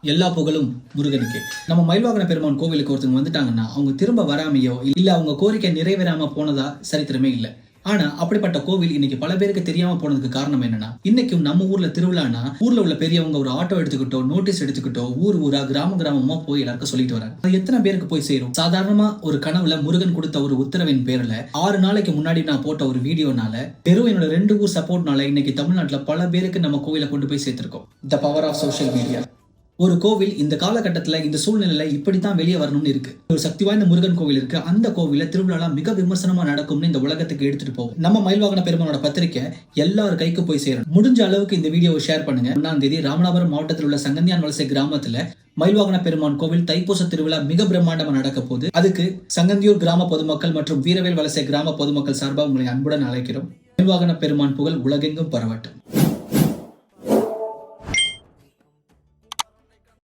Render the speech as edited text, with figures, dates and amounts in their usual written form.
எல்லா புகழும் முருகனுக்கு. நம்ம மயில்வாகன பெருமான் கோவிலுக்கு ஒருத்தவங்க வந்துட்டாங்கன்னா அவங்க திரும்ப வராமையோ இல்ல அவங்க கோரிக்கை நிறைவேறாம போனதா சரித்திரமே இல்ல. ஆனா அப்படிப்பட்ட கோவில் இன்னைக்கு பல பேருக்கு தெரியாம போனதுக்கு காரணம் என்னன்னா, இன்னைக்கும் நம்ம ஊர்ல திருவிழானா ஊர்ல உள்ள பெரியவங்க ஒரு ஆட்டோ எடுத்துக்கிட்டோ நோட்டீஸ் எடுத்துக்கிட்டோ ஊர் ஊரா கிராமமா போய் எல்லாருக்கும் சொல்லிட்டு வராங்க. அது எத்தனை பேருக்கு போய் சேரும்? சாதாரணமா ஒரு கனவுல முருகன் கொடுத்த ஒரு உத்தரவின் பேர்ல 6 நாளைக்கு முன்னாடி நான் போட்ட ஒரு வீடியோனால வெறும் என்னோட 2 ஊர் சப்போர்ட்னால இன்னைக்கு தமிழ்நாட்டுல பல பேருக்கு நம்ம கோவிலை கொண்டு போய் சேர்த்திருக்கோம். The power of social media. ஒரு கோவில் இந்த காலகட்டத்துல இந்த சூழ்நிலையில இப்படித்தான் வெளியே வரணும்னு இருக்கு. ஒரு சக்தி வாய்ந்த முருகன் கோவில் இருக்கு. அந்த கோவில திருவிழா மிக விமர்சனமா நடக்கும்னு இந்த உலகத்துக்கு எடுத்துட்டு போகும். நம்ம மயில்வாகன பெருமானோட பத்திரிக்கை எல்லாரும் கைக்கு போய் சேரும். முடிஞ்ச அளவுக்கு இந்த வீடியோவை ஷேர் பண்ணுங்க. 1ஆம் தேதி ராமநாதபுரம் மாவட்டத்தில் உள்ள சங்கந்தியான் வலசை கிராமத்துல மயில்வாகன பெருமான் கோவில் தைப்பூச திருவிழா மிக பிரம்மாண்டமா நடக்க போகுது. அதுக்கு சங்கந்தியூர் கிராம பொதுமக்கள் மற்றும் வீரவேல் வலசை கிராம பொதுமக்கள் சார்பாக உங்களை அன்புடன் அழைக்கிறோம். மயில்வாகன பெருமான் புகழ் உலகெங்கும் பரவட்டும்.